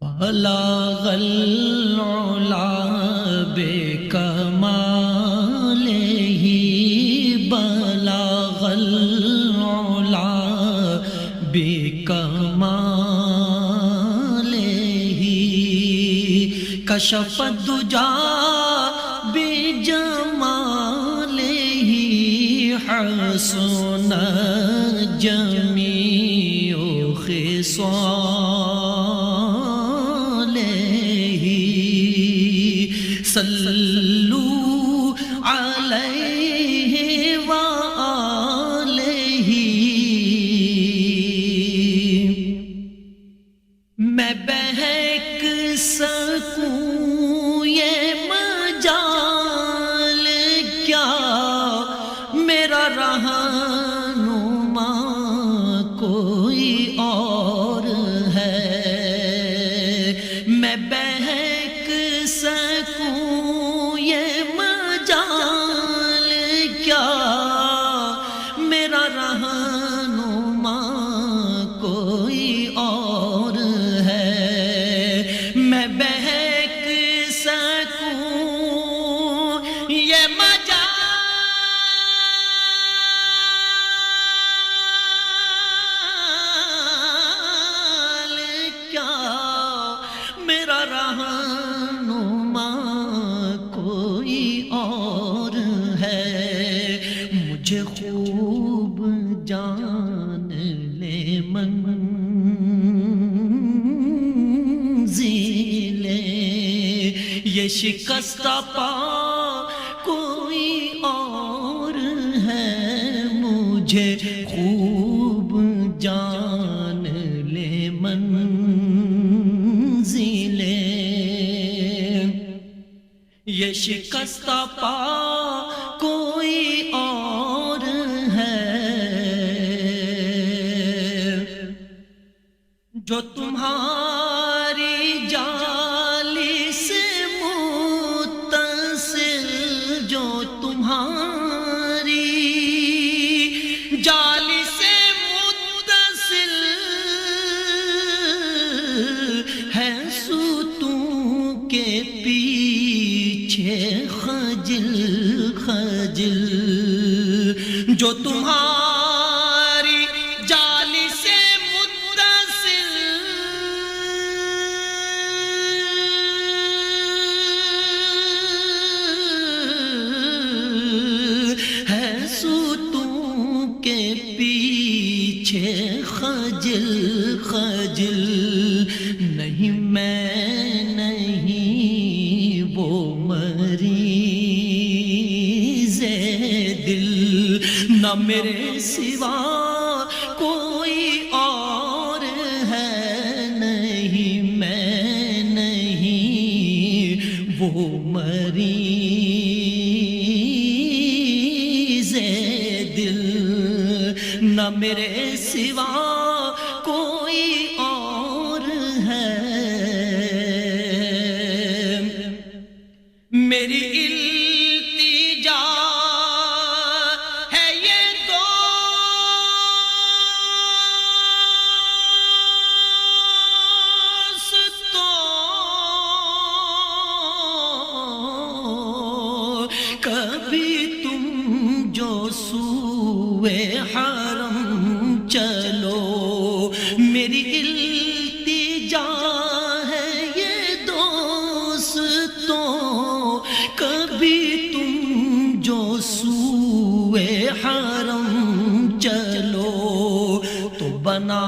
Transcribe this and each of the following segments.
بلغ العلا بکمالہ بلغ العلا بکمالہ کشف الدجا بجمالہ حسن جمیع خصالہ صلو علیہ وآلہ میں بہک سکوں یہ مجال کیا میرا رہنما کوئی اور ہے میں بہک سکوں یہ مجال کیا میرا رہنما کوئی اور ہے میں بہک سکوں یہ مجال کیا میرا رہنما کوئی اور ہے مجھے خوب جان لے منزل یہ شکستہ پا کوئی اور ہے مجھے خوب جان لے منزل یہ شکستہ پا کوئی اور ہے جو تمہاری جالی سے متصل جو تمہاری جالی سے متصل ہے ستون کے پیچھے خجل خجل جو تمہاری جالی سے متصل ہے ستون کے پیچھے خجل خجل نہیں میں نہیں وہ مریض دل نہ میرے سوا کوئی اور ہے نہیں میں نہیں وہ مریض دل نہ میرے سوا کوئی اور ہے میری التجا ہے یہ دوستو کبھی تم جو سوئے حرم چلو میری التجا ہے یہ دوستو کبھی تم جو سوئے حرم چلو تو بنا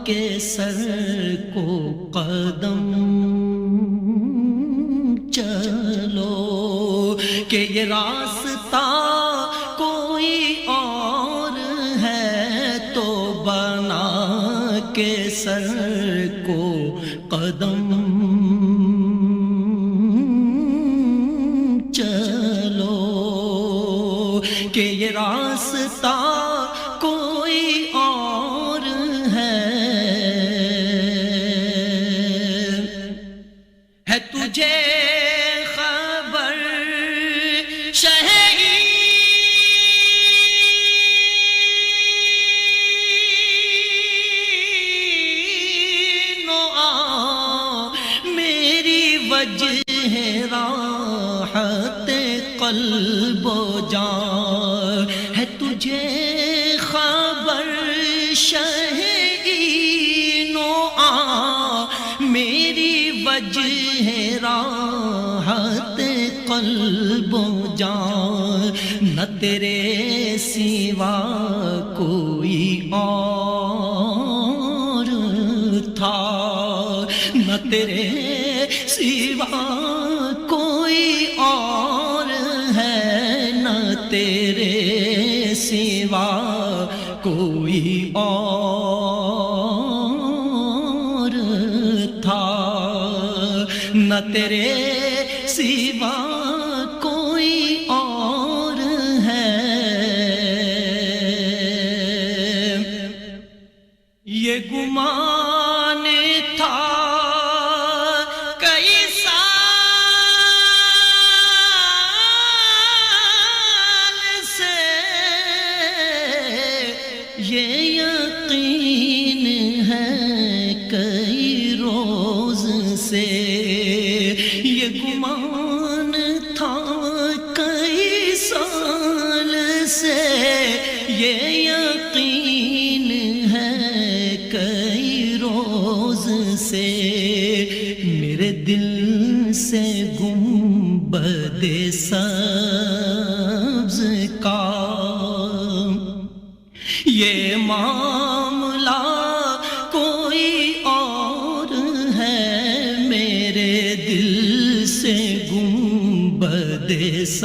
کے سر کو قدم چلو کہ یہ راستہ کوئی اور ہے تو بنا کے سر کو قدم چلو کہ یہ راستہ کوئی اور ہے تجھے خبر شہی نو وجہ راحت قلب و جان ہے تجھے خبر شہ این و آ میری وجہ راحت قلب و جان نہ تیرے سوا کوئی اور تھا نہ تیرے سوا کوئی اور ہے نہ تیرے سوا کوئی اور تھا نہ تیرے سوا کوئی اور ہے یہ گمان تھا کئی سال سے یہ یقین ہے کئی روز سے یہ گمان تھا کئی سال سے یہ یقین ہے کئی روز سے میرے دل سے گنبد سبز کا یہ معاملہ کوئی اور ہے میرے دل سے گنبد سبز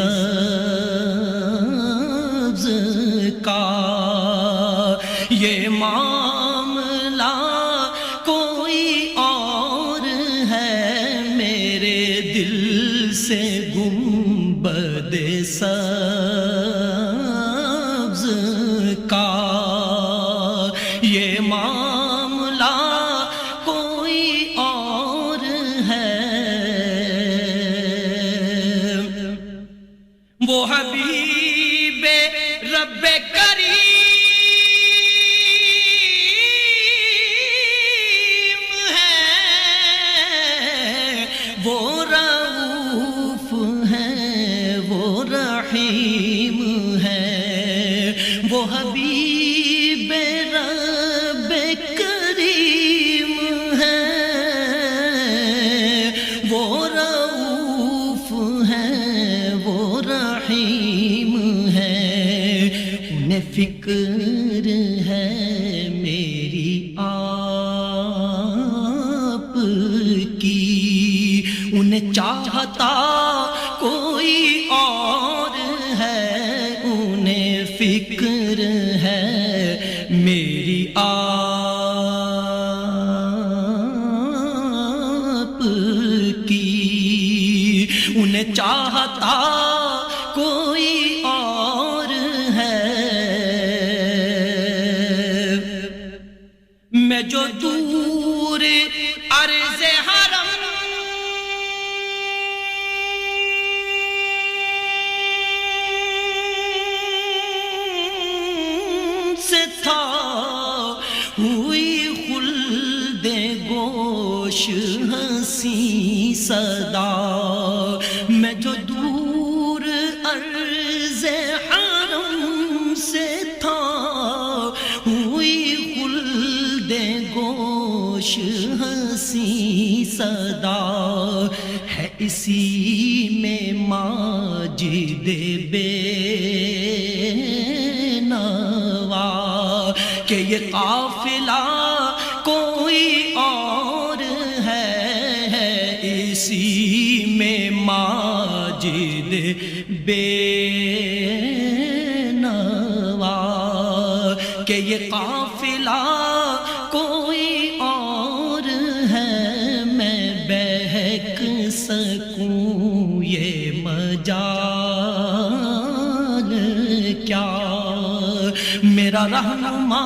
کا یہ معاملہ کوئی اور ہے میرے دل سے گنبد سبز کا یہ معاملہ کوئی اور ہے وہ حبیب رب کریم ہے وہ رؤوف ہے وہ رحیم ہے وہ حبیب رب کریم ہے وہ رؤوف ہے وہ رحیم ہے انہیں فکر ہے میری آپ کی انہیں چاہتا کوئی اور ہے انہیں فکر ہے میری آپ کی انہیں چاہتا کوئی اور ہے میں جو دور عرض حرم سے تھا ہوئی خلد گوش ہنسی صدا میں جو دور عرض حرم سے تھا ہوئی خلد گوش ہنسی صدا ہے اسی میں ماجد بے نوا کہ یہ قافلہ کوئی اور ہے اسی میں ماجد بے نوا کہ یہ قافلہ کوئی اور ہے میں بہک سکوں یہ مجال کیا میرا رہنما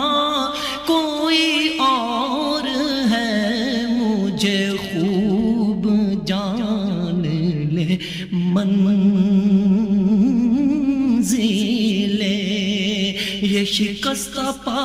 کوئی اور ہے مجھے خوب جان لے منزل یہ شکستہ پا